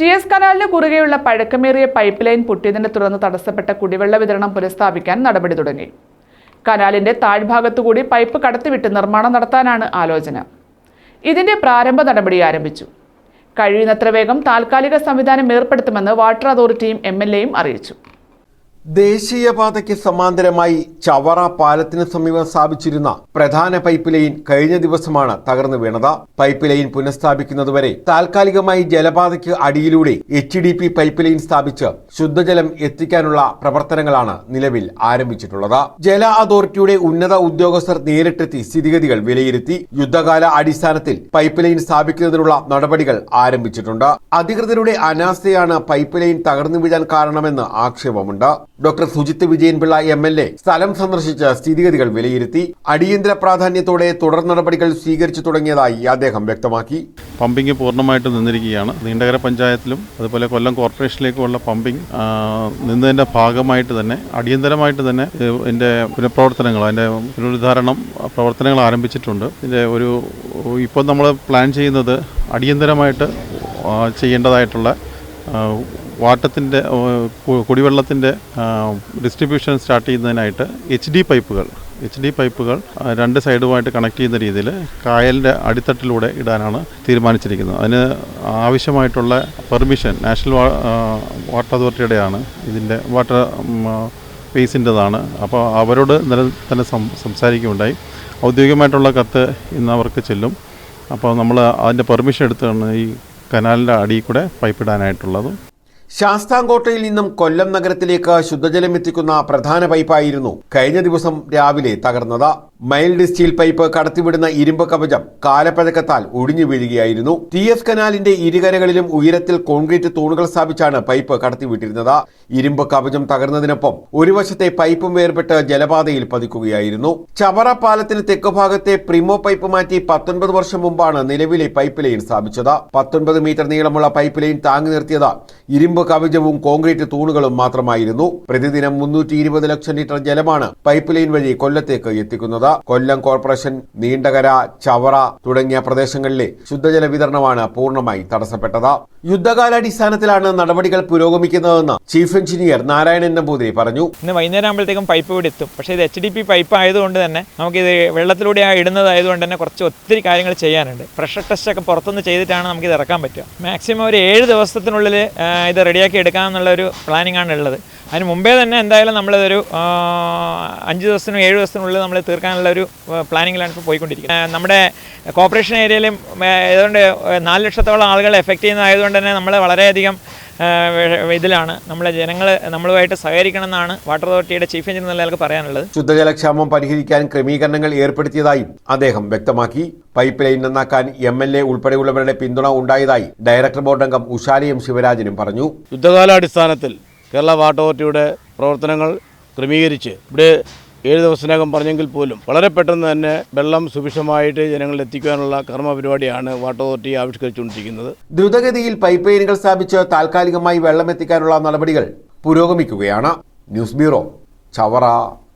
TS. കനാലിന് കുറുകെയുള്ള പഴക്കമേറിയ pipe line പൊട്ടിയതിനെ തുടർന്ന് തടസ്സപ്പെട്ട കുടിവെള്ള വിതരണം പുനഃസ്ഥാപിക്കാൻ നടപടി തുടങ്ങി. കനാലിന്റെ താഴ്ഭാഗത്തുകൂടി പൈപ്പ് കടത്തിവിട്ട് നിർമ്മാണം നടത്താനാണ് ആലോചന. ഇതിന്റെ പ്രാരംഭ നടപടി ആരംഭിച്ചു. കഴിയുന്നത്ര വേഗം താൽക്കാലിക സംവിധാനം ഏർപ്പെടുത്തുമെന്ന് വാട്ടർ അതോറിറ്റിയും എം.എൽ.എയും അറിയിച്ചു. ദേശീയപാതയ്ക്ക് സമാന്തരമായി ചവറ പാലത്തിന് സമീപം സ്ഥാപിച്ചിരുന്ന പ്രധാന പൈപ്പ് ലൈൻ കഴിഞ്ഞ ദിവസമാണ് തകർന്നു വീണത്. പൈപ്പ് ലൈൻ പുനഃസ്ഥാപിക്കുന്നതുവരെ താൽക്കാലികമായി ജലപാതയ്ക്ക് അടിയിലൂടെ HDP പൈപ്പ് ലൈൻ സ്ഥാപിച്ച് ശുദ്ധജലം എത്തിക്കാനുള്ള പ്രവർത്തനങ്ങളാണ് നിലവിൽ ആരംഭിച്ചിട്ടുള്ളത്. ജല അതോറിറ്റിയുടെ ഉന്നത ഉദ്യോഗസ്ഥർ നേരിട്ടെത്തി സ്ഥിതിഗതികൾ വിലയിരുത്തി. യുദ്ധകാല അടിസ്ഥാനത്തിൽ പൈപ്പ് ലൈൻ സ്ഥാപിക്കുന്നതിനുള്ള നടപടികൾ ആരംഭിച്ചിട്ടുണ്ട്. അധികൃതരുടെ അനാസ്ഥയാണ് പൈപ്പ് ലൈൻ തകർന്നു വീഴാൻ കാരണമെന്ന് ആക്ഷേപമുണ്ട്. ഡോക്ടർ സുജിത് വിജയൻപിള്ള MLA സ്ഥലം സന്ദർശിച്ച് സ്ഥിതിഗതികൾ വിലയിരുത്തി. അടിയന്തര പ്രാധാന്യത്തോടെ തുടർ നടപടികൾ സ്വീകരിച്ചു തുടങ്ങിയതായി അദ്ദേഹം വ്യക്തമാക്കി. പമ്പിംഗ് പൂർണ്ണമായിട്ട് നിന്നിരിക്കുകയാണ്. നീണ്ടകര പഞ്ചായത്തിലും അതുപോലെ കൊല്ലം കോർപ്പറേഷനിലേക്കുള്ള പമ്പിംഗ് നിന്നതിൻ്റെ ഭാഗമായിട്ട് തന്നെ അടിയന്തരമായിട്ട് തന്നെ ഇതിൻ്റെ പുനഃപ്രവർത്തനങ്ങൾ അതിൻ്റെ പുനരുദ്ധാരണം പ്രവർത്തനങ്ങൾ ആരംഭിച്ചിട്ടുണ്ട്. ഇതിൻ്റെ ഇപ്പോൾ നമ്മൾ പ്ലാൻ ചെയ്യുന്നത് അടിയന്തരമായിട്ട് ചെയ്യേണ്ടതായിട്ടുള്ള വാട്ടത്തിൻ്റെ കുടിവെള്ളത്തിൻ്റെ ഡിസ്ട്രിബ്യൂഷൻ സ്റ്റാർട്ട് ചെയ്യുന്നതിനായിട്ട് HD പൈപ്പുകൾ രണ്ട് സൈഡുമായിട്ട് കണക്ട് ചെയ്യുന്ന രീതിയിൽ കായലിൻ്റെ അടിത്തട്ടിലൂടെ ഇടാനാണ് തീരുമാനിച്ചിരിക്കുന്നത്. അതിന് ആവശ്യമായിട്ടുള്ള പെർമിഷൻ നാഷണൽ വാട്ടർ അതോറിറ്റിയുടെയാണ്. ഇതിൻ്റെ വാട്ടർ ബേസിൻ്റെതാണ്. അപ്പോൾ അവരോട് തന്നെ സംസാരിക്കുകയുണ്ടായി. ഔദ്യോഗികമായിട്ടുള്ള കത്ത് ഇന്ന് അവർക്ക് ചെല്ലും. അപ്പോൾ നമ്മൾ അതിൻ്റെ പെർമിഷൻ എടുത്താണ് ഈ കനാലിൻ്റെ അടിയിൽ കൂടെ പൈപ്പ് ഇടാനായിട്ടുള്ളതും. ശാസ്താംകോട്ടയിൽ നിന്നും കൊല്ലം നഗരത്തിലേക്ക് ശുദ്ധജലം എത്തിക്കുന്ന പ്രധാന പൈപ്പായിരുന്നു കഴിഞ്ഞ ദിവസം രാവിലെ തകർന്നത്. മൈൽഡ് സ്റ്റീൽ പൈപ്പ് കടത്തിവിടുന്ന ഇരുമ്പ് കവചം കാലപ്പഴക്കത്താൽ ഒടിഞ്ഞു വീഴുകയായിരുന്നു. ടി.എസ്. കനാലിന്റെ ഇരുകരകളിലും ഉയരത്തിൽ കോൺക്രീറ്റ് തൂണുകൾ സ്ഥാപിച്ചാണ് പൈപ്പ് കടത്തിവിട്ടിരുന്നത്. ഇരുമ്പ് കവചം തകർന്നതിനൊപ്പം ഒരു വശത്തെ പൈപ്പും വേർപെട്ട് ജലപാതയിൽ പതിക്കുകയായിരുന്നു. ചവറ പാലത്തിന് തെക്കുഭാഗത്തെ പ്രിമോ പൈപ്പ് മാറ്റി 19 വർഷം മുമ്പാണ് നിലവിലെ പൈപ്പ് ലൈൻ സ്ഥാപിച്ചത്. 19 മീറ്റർ നീളമുള്ള പൈപ്പ് ലൈൻ താങ്ങി നിർത്തിയത് ഇരുമ്പ് കവചവും കോൺക്രീറ്റ് തൂണുകളും മാത്രമായിരുന്നു. പ്രതിദിനം 320 ലക്ഷം ലിറ്റർ ജലമാണ് പൈപ്പ് ലൈൻ വഴി കൊല്ലത്തേക്ക് എത്തിക്കുന്നത്. കൊല്ലം കോർപ്പറേഷൻ, നീണ്ടകര, ചവറ തുടങ്ങിയ പ്രദേശങ്ങളിലെ ശുദ്ധജല വിതരണമാണ് പൂർണ്ണമായി തടസ്സപ്പെട്ടത്. യുദ്ധകാലാടിസ്ഥാനത്തിലാണ് നടപടികൾ പുരോഗമിക്കുന്നതെന്ന് ചീഫ് എഞ്ചിനീയർ നാരായണൻ നമ്പൂതിരി പറഞ്ഞു. ഇന്ന് വൈകുന്നേരം ആകുമ്പോഴത്തേക്കും പൈപ്പ് ഇവിടെ എത്തും. പക്ഷേ ഇത് HDP പൈപ്പ് ആയതുകൊണ്ട് തന്നെ നമുക്കിത് വെള്ളത്തിലൂടെ ഇടുന്നതായതുകൊണ്ട് തന്നെ ഒത്തിരി കാര്യങ്ങൾ ചെയ്യാനുണ്ട്. പ്രഷർ ടെസ്റ്റ് ഒക്കെ പുറത്തുനിന്ന് ചെയ്തിട്ടാണ് നമുക്കിത് ഇറക്കാൻ പറ്റുക. മാക്സിമം ഒരു 7 ദിവസത്തിനുള്ളിൽ ഇത് റെഡിയാക്കി എടുക്കാമെന്നുള്ളൊരു പ്ലാനിംഗ് ആണ് ഉള്ളത്. അതിന് മുമ്പേ തന്നെ എന്തായാലും നമ്മളിതൊരു 5 ദിവസത്തിനും 7 ദിവസത്തിനുള്ളിൽ നമ്മൾ തീർക്കാനുള്ള ഒരു പ്ലാനിങ്ങിലാണ് ഇപ്പോൾ പോയിക്കൊണ്ടിരിക്കുന്നത്. നമ്മുടെ കോർപ്പറേഷൻ ഏരിയയിലും ഏതാണ്ട് 4 ലക്ഷത്തോളം ആളുകളെ എഫക്റ്റ് ചെയ്യുന്നതായതുകൊണ്ട് തന്നെ നമ്മൾ വളരെയധികം ഇതിലാണ്. നമ്മളെ ജനങ്ങൾ നമ്മളുമായിട്ട് സഹകരിക്കണമെന്നാണ് വാട്ടർ അതോറിറ്റിയുടെ ചീഫ് എഞ്ചിനീയർ എന്ന നിലയ്ക്ക് പറയാനുള്ളത്. ശുദ്ധജലക്ഷാമം പരിഹരിക്കാൻ ക്രമീകരണങ്ങൾ ഏർപ്പെടുത്തിയതായും അദ്ദേഹം വ്യക്തമാക്കി. പൈപ്പ് ലൈൻ നന്നാക്കാൻ MLA ഉൾപ്പെടെയുള്ളവരുടെ പിന്തുണ ഉണ്ടായതായി ഡയറക്ടർ ബോർഡ് അംഗം ഉഷാലയം ശിവരാജനും പറഞ്ഞു. യുദ്ധകാലാടിസ്ഥാനത്തിൽ കേരള വാട്ടർ അതോറിറ്റിയുടെ പ്രവർത്തനങ്ങൾ ക്രമീകരിച്ച് ഇവിടെ 7 ദിവസത്തിനകം പറഞ്ഞെങ്കിൽ പോലും വളരെ പെട്ടെന്ന് തന്നെ വെള്ളം സുഭിക്ഷമായിട്ട് ജനങ്ങളിൽ എത്തിക്കാനുള്ള കർമ്മ പരിപാടിയാണ് വാട്ടർ അതോറിറ്റി ആവിഷ്കരിച്ചുകൊണ്ടിരിക്കുന്നത്. ദ്രുതഗതിയിൽ പൈപ്പ് ലൈനുകൾ സ്ഥാപിച്ച് താൽക്കാലികമായി വെള്ളം എത്തിക്കാനുള്ള നടപടികൾ പുരോഗമിക്കുകയാണ്. News bureau, Chavara.